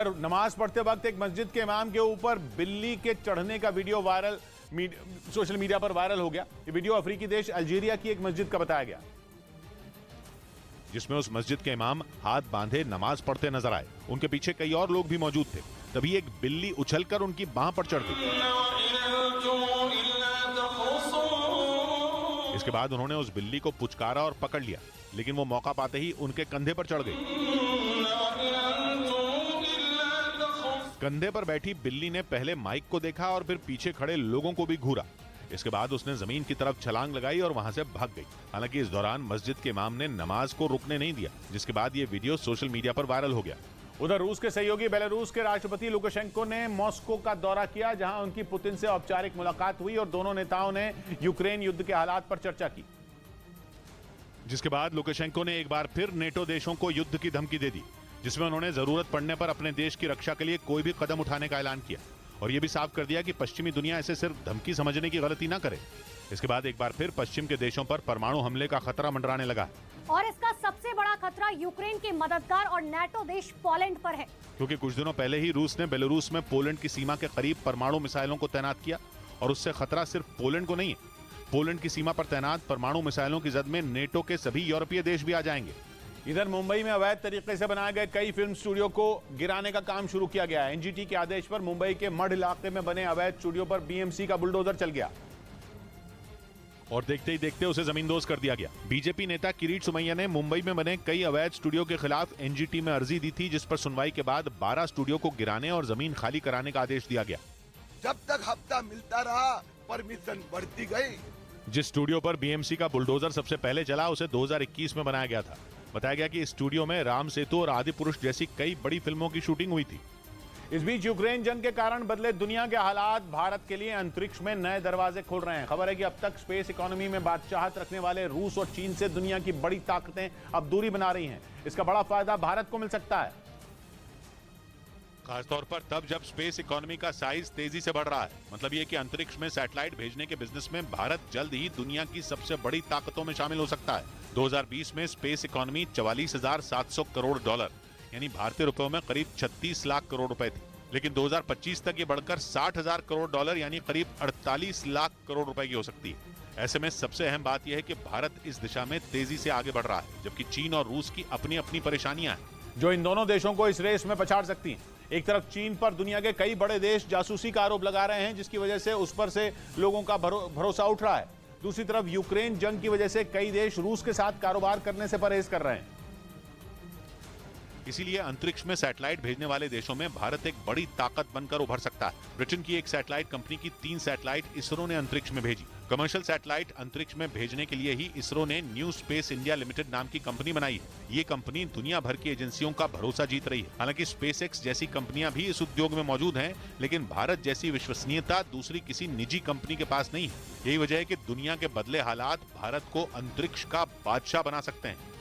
उधर नमाज पढ़ते वक्त एक मस्जिद के इमाम के ऊपर बिल्ली के चढ़ने का वीडियो सोशल मीडिया पर वायरल हो गया। ये वीडियो अफ्रीकी देश अल्जीरिया की एक मस्जिद का बताया गया, जिसमें उस मस्जिद के इमाम हाथ बांधे नमाज पढ़ते नजर आए। उनके पीछे कई और लोग भी मौजूद थे। तभी एक बिल्ली उछलकर उनकी बांह पर चढ़ गई। इसके बाद उन्होंने उस बिल्ली को पुचकारा और पकड़ लिया, लेकिन वो मौका पाते ही उनके कंधे पर चढ़ गई। कंधे पर बैठी बिल्ली ने पहले माइक को देखा और फिर पीछे खड़े लोगों को भी घूरा। इसके बाद उसने जमीन की तरफ छलांग लगाई और वहां से भाग गई। हालांकि इस दौरान मस्जिद के इमाम ने नमाज को रुकने नहीं दिया, जिसके बाद ये वीडियो सोशल मीडिया पर वायरल हो गया। उधर रूस के सहयोगी बेलारूस के राष्ट्रपति लुकाशेंको ने मॉस्को का दौरा किया, जहां उनकी पुतिन से औपचारिक मुलाकात हुई और दोनों नेताओं ने यूक्रेन युद्ध के हालात पर चर्चा की। जिसके बाद लुकाशेंको ने एक बार फिर नेटो देशों को युद्ध की धमकी दे दी, जिसमें उन्होंने जरूरत पड़ने पर अपने देश की रक्षा के लिए कोई भी कदम उठाने का ऐलान किया और यह भी साफ कर दिया कि पश्चिमी दुनिया इसे सिर्फ धमकी समझने की गलती ना करे। इसके बाद एक बार फिर पश्चिम के देशों पर परमाणु हमले का खतरा मंडराने लगा और इसका सबसे बड़ा खतरा यूक्रेन के मददगार और नाटो देश पोलैंड पर है, क्योंकि कुछ दिनों पहले ही रूस ने बेलारूस में पोलैंड की सीमा के करीब परमाणु मिसाइलों को तैनात किया और उससे खतरा सिर्फ पोलैंड को नहीं है। पोलैंड की सीमा पर तैनात परमाणु मिसाइलों की जद में नेटो के सभी यूरोपीय देश भी आ जाएंगे। इधर मुंबई में अवैध तरीके से बनाए गए कई फिल्म स्टूडियो को गिराने का काम शुरू किया गया है। एनजीटी के आदेश पर मुंबई के मढ़ इलाके में बने अवैध स्टूडियो पर बीएमसी का बुलडोजर चल गया और देखते ही देखते उसे जमींदोज कर दिया गया। बीजेपी नेता किरीट सोमैया ने मुंबई में बने कई अवैध स्टूडियो के खिलाफ एनजीटी में अर्जी दी थी, जिस पर सुनवाई के बाद 12 स्टूडियो को गिराने और जमीन खाली कराने का आदेश दिया गया। जब तक हफ्ता मिलता रहा परमिशन बढ़ती गई। जिस स्टूडियो पर बीएमसी का बुलडोजर सबसे पहले चला उसे 2021 में बनाया गया था। बताया गया कि इस स्टूडियो में राम सेतु और आदि पुरुष जैसी कई बड़ी फिल्मों की शूटिंग हुई थी। इस बीच यूक्रेन जंग के कारण बदले दुनिया के हालात भारत के लिए अंतरिक्ष में नए दरवाजे खोल रहे हैं। खबर है कि अब तक स्पेस इकोनॉमी में बादशाहत रखने वाले रूस और चीन से दुनिया की बड़ी ताकतें अब दूरी बना रही हैं। इसका बड़ा फायदा भारत को मिल सकता है, खासतौर पर तब जब स्पेस इकोनॉमी का साइज तेजी से बढ़ रहा है। मतलब ये कि अंतरिक्ष में सैटेलाइट भेजने के बिजनेस में भारत जल्द ही दुनिया की सबसे बड़ी ताकतों में शामिल हो सकता है। 2020 में स्पेस इकोनॉमी 44,700 करोड़ डॉलर यानी भारतीय रुपयों में करीब 36 लाख करोड़ रुपए थी, लेकिन 2025 तक ये बढ़कर 60,000 करोड़ डॉलर यानी करीब 48 लाख करोड़ रुपए की हो सकती है। ऐसे में सबसे अहम बात यह है कि भारत इस दिशा में तेजी से आगे बढ़ रहा है, जबकि चीन और रूस की अपनी अपनी परेशानियां हैं जो इन दोनों देशों को इस रेस में पछाड़ सकती हैं। एक तरफ चीन पर दुनिया के कई बड़े देश जासूसी का आरोप लगा रहे हैं, जिसकी वजह से उस पर से लोगों का भरोसा उठ रहा है। दूसरी तरफ यूक्रेन जंग की वजह से कई देश रूस के साथ कारोबार करने से परहेज कर रहे हैं। इसीलिए अंतरिक्ष में सैटेलाइट भेजने वाले देशों में भारत एक बड़ी ताकत बनकर उभर सकता है। ब्रिटेन की एक सैटेलाइट कंपनी की 3 सैटेलाइट इसरो ने अंतरिक्ष में भेजी। कमर्शियल सैटेलाइट अंतरिक्ष में भेजने के लिए ही इसरो ने न्यू स्पेस इंडिया लिमिटेड नाम की कंपनी बनाई है। ये कंपनी दुनिया भर की एजेंसियों का भरोसा जीत रही है। हालांकि स्पेसएक्स जैसी कंपनियां भी इस उद्योग में मौजूद हैं, लेकिन भारत जैसी विश्वसनीयता दूसरी किसी निजी कंपनी के पास नहीं है। यही वजह है कि दुनिया के बदले हालात भारत को अंतरिक्ष का बादशाह बना सकते हैं।